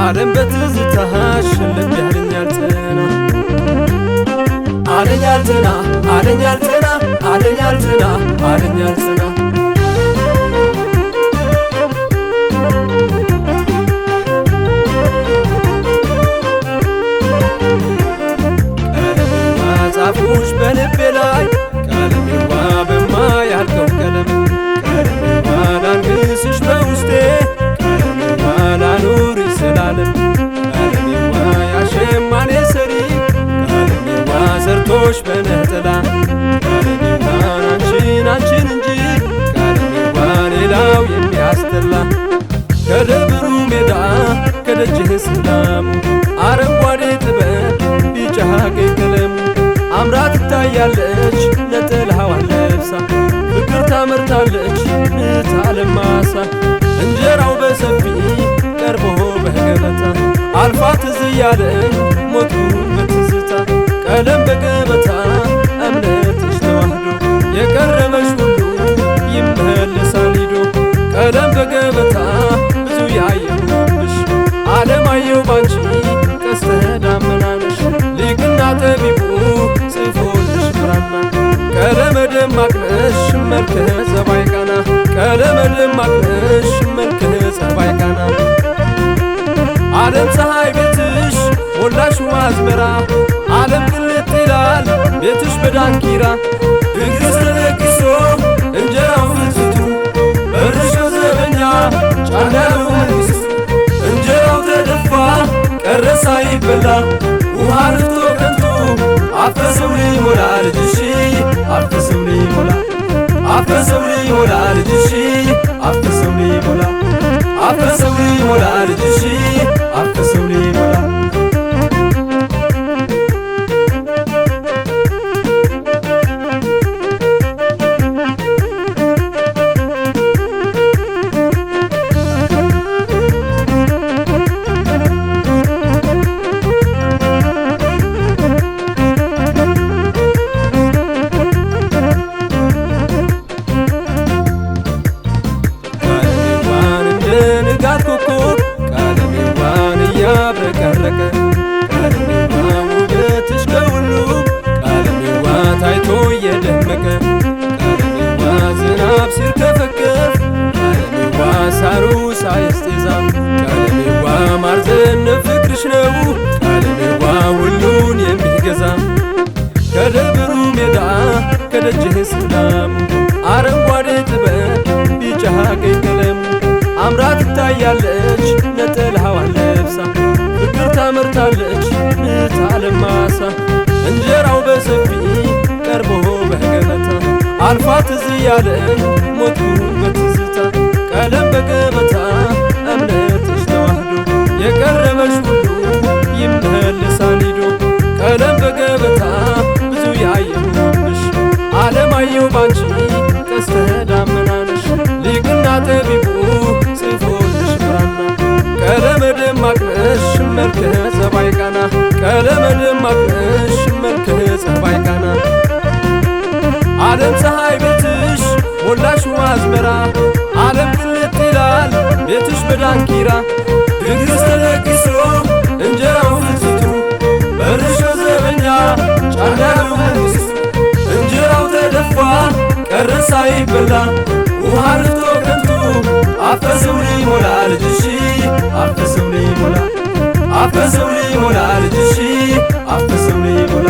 ዓለም በትዝታሽ ልብ ያለኛል ጤና አለኛል ጤና አለኛል ጤና አለኛል ጤና አለኛል ጤና ጻፉሽ በልቤ ላይ ቀለሜዋ በማያልቀው ቀለም ቀለሜዋ ላንግስሽ በውስጤ ቀለሜዋ ላኑርሽ ስላለም ቀለሜዋ ያሸማኔ ሰሪ ቀለሜዋ ሰርቶሽ በነጠላ ቀለሜዋ አንቺን እንጂ ቀለሜዋ ሌላው የሚያስጠላ ከደብሩ ሜዳ ከደጅህ ሰላሙ አረንጓዴ ጥበብ ቢጫ ቀይ ቀለሙ አምራ ትታያለች ነጠላዋን ለብሳ ፍቅር ታመርታለች ምታለም ማሳ እንጀራው በሰፊ ቀርቦ በገበታ አልፋ ትዝ እያለኝ ሞትኩኝ በትዝታ ቀለም በገበታ እምነትሽ ተዋህዶ የቀረበሽ ሁሉ ይመለሳል ሂዶ ቀለም በገበታ ብዙ ያየሁብሽ ዓለማየሁ ባንቺ ቀስተ ደመናነሽ ሊቅና ጠቢቡ ጽፎልሽ ብራና ቀለመ ደማቅ ነሽ መልከ ጸባይ ቃና ቀለመ ደማቅ ነሽ መልከ ጸባይ ቃና ዓለም ፀሐይ ቤትሽ ሞላሽ አዝመራ ዓለም ቅልጥ ይላል ቤትሽ በዳንኪራ ድግስ ተደግሶ እንጀራው ፍትቱ በርሾ ዘበኛ ጫናው መንግስት እንጀራው ተደፋ ቀረ ሳይበላ ውሃ ርቶ ከንቱ አፈሰው ሊሞላ ልጅሽ አፈሰው ሊሞላ አፈሰው ሊሞላ ልጅሽ አፈሰው ሊሞላ አፈሰው ሊሞላ ልጅሽ አፈሰው ሊሞላ ቀለሜዋን እያብረቀረቀ ቀለሜዋ ውበትሽ ከሁሉም ቀለሜዋ ታይቶ እየደመቀ ቀለሜዋ ዝናብ ሲርከፈከፍ ቀለሜዋ ሳሩ ሳይስጤዛ ቀለሜዋ ማርዘነብ ፍቅርሽ ነው ቀለሜዋ ሁሉን የሚገዛ ከደብሩ ሜዳ ከደጅህ ሰላሙ አረንጓዴ ጥበብ ቢጫ ቀይ ቀለሙ አምራ ትታያለች ነጠላዋን ለብሳ ፍቅር ታመርታለች ምታለም ማሳ እንጀራው በሰፊ ቀርቦ በገበታ አልፋ ትዝ እያለኝ ሞትኩኝ በትዝታ ቀለም በገበታ እምነትሽ ተዋህዶ የቀረበሽ ሁሉ ይመለሳል ሂዶ ቀለም በገበታ ብዙ ያየሁብሽ ዓለማየሁ ባንቺ ቀስተ ደመናነሽ ሊቅና ጠቢቡ ጽፎልሽ ብራና ቀለመ ደማቅ ነሽ መልከ ጸባይ ቃና ቀለመ ደማቅ ነሽ መልከ ጸባይ ቃና ዓለም ፀሐይ ቤትሽ ሞላሽ አዝመራ ዓለም ቅልጥ ይላል ቤትሽ በዳንኪራ ድግስ ተደግሶ እንጀራው ፍትቱ በርሾ ዘበኛ ጫናው መንግስት እንጀራው ተደፋ ቀረ ሳይበላ ውሃ ርቶ ከንቱ አፈሰው ሊሞላ ልጅሽ አፈሰው ሊሞላ አፈሰው ሊሞላ ልጅሽ አፈሰው ሊሞላ